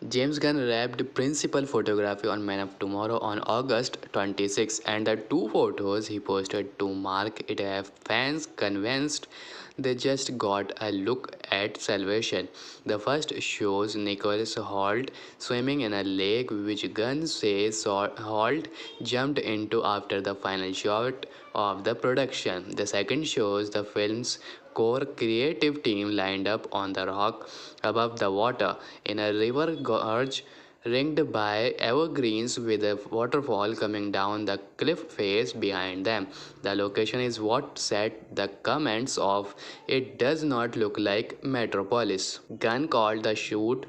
James Gunn wrapped principal photography on Man of Tomorrow on August 26, and the two photos he posted to mark it have fans convinced they just got a look at Salvation. The first shows Nicholas Hoult swimming in a lake which Gunn says Hoult jumped into after the final shot of the production. The second shows the film's core creative team lined up on the rock above the water in a river gorge ringed by evergreens with a waterfall coming down the cliff face behind them. The location is what set the comments of "It does not look like Metropolis." Gunn called the shoot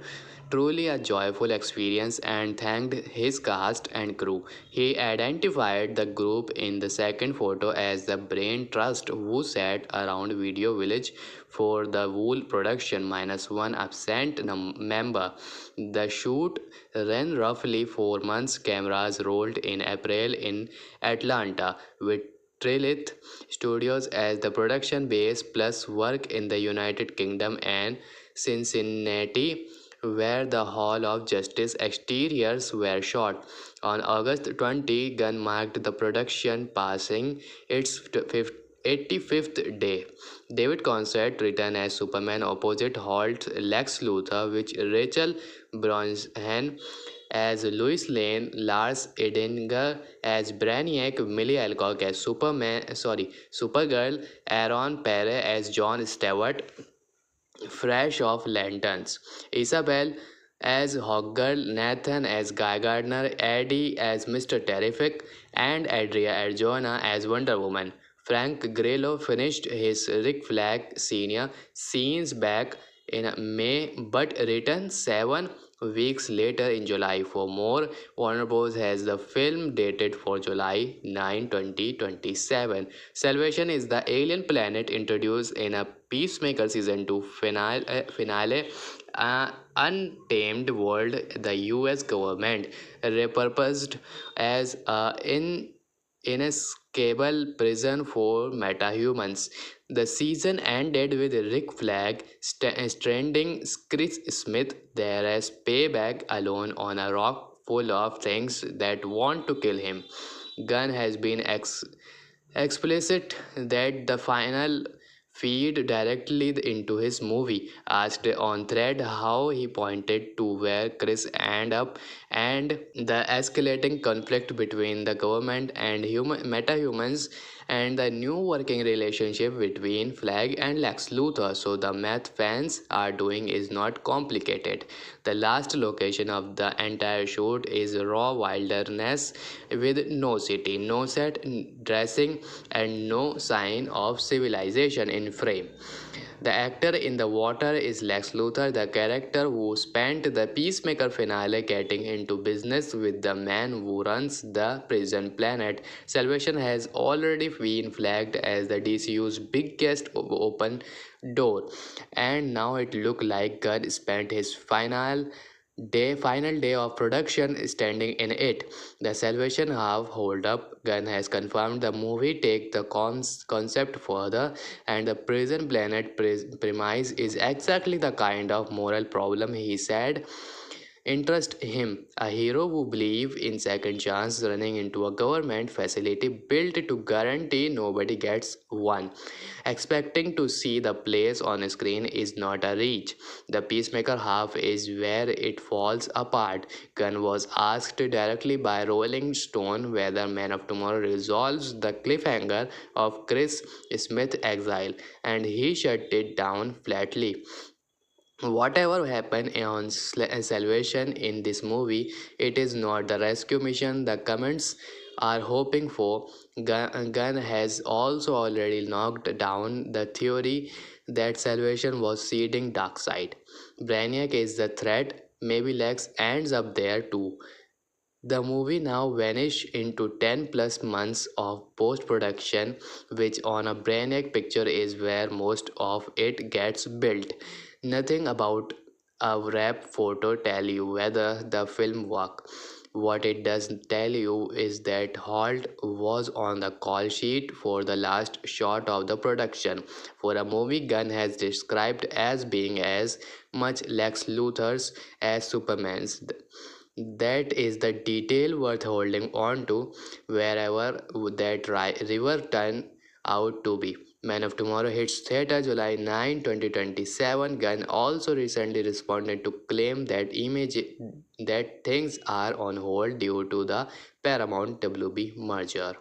truly a joyful experience and thanked his cast and crew. He identified the group in the second photo as the Brain Trust, who sat around Video Village for the Wool production minus one absent member. The shoot ran roughly 4 months. Cameras rolled in April in Atlanta with Trilith Studios as the production base, plus work in the United Kingdom and Cincinnati, where the Hall of Justice exteriors were shot. On August 20, Gunn marked the production passing its 85th day. David Concert returned as Superman opposite Holt's Lex Luthor, with Rachel Brosnahan as Lois Lane, Lars Eidinger as Brainiac, Millie Alcock as Supergirl, Aaron Pere as John Stewart, fresh off lanterns. Isabel as Hawkgirl, Nathan as Guy Gardner, Eddie as Mr. Terrific, and Adria Arjona as Wonder Woman. Frank Grillo finished his Rick Flag Sr. scenes back in May but returned 7 weeks later in July for more. Warner Bros. Has the film dated for July 9, 2027. Salvation is the alien planet introduced in a Peacemaker Season 2 finale. Untamed World, the US government repurposed as a inescapable prison for metahumans. The season ended with Rick Flag stranding Chris Smith there as payback alone on a rock full of things that want to kill him. Gunn has been explicit that the final feed directly into his movie. Asked on thread how he pointed to where Chris ended up and the escalating conflict between the government and metahumans and the new working relationship between Flag and Lex Luthor. So the math fans are doing is not complicated. The last location of the entire shoot is raw wilderness with no city, no set dressing, and no sign of civilization in frame. The actor in the water is Lex Luthor, the character who spent the Peacemaker finale getting into business with the man who runs the prison planet. Salvation has already been flagged as the DCU's biggest open door, and now it looks like Gunn spent his final day of production standing in it. The Salvation half hold up. Gunn has confirmed the movie take the concept further, and the prison planet premise is exactly the kind of moral problem he said interest him. A hero who believes in second chance, running into a government facility built to guarantee nobody gets one. Expecting to see the place on screen is not a reach. The Peacemaker half is where it falls apart. Gunn was asked directly by Rolling Stone whether Man of Tomorrow resolves the cliffhanger of Chris Smith's exile, and he shut it down flatly. Whatever happened on Salvation in this movie, it is not the rescue mission the comments are hoping for. Gunn has also already knocked down the theory that Salvation was seeding Darkseid. Brainiac is the threat. Maybe Lex ends up there too. The movie now vanished into 10 plus months of post production, which on a Brainiac picture is where most of it gets built. Nothing about a wrap photo tell you whether the film What it doesn't tell you is that Holt was on the call sheet for the last shot of the production for a movie Gunn has described as being as much Lex Luthor's as Superman's. That is the detail worth holding on to wherever that river turn out to be. Man of Tomorrow hits theater July 9, 2027. Gunn also recently responded to claim that things are on hold due to the Paramount WB merger.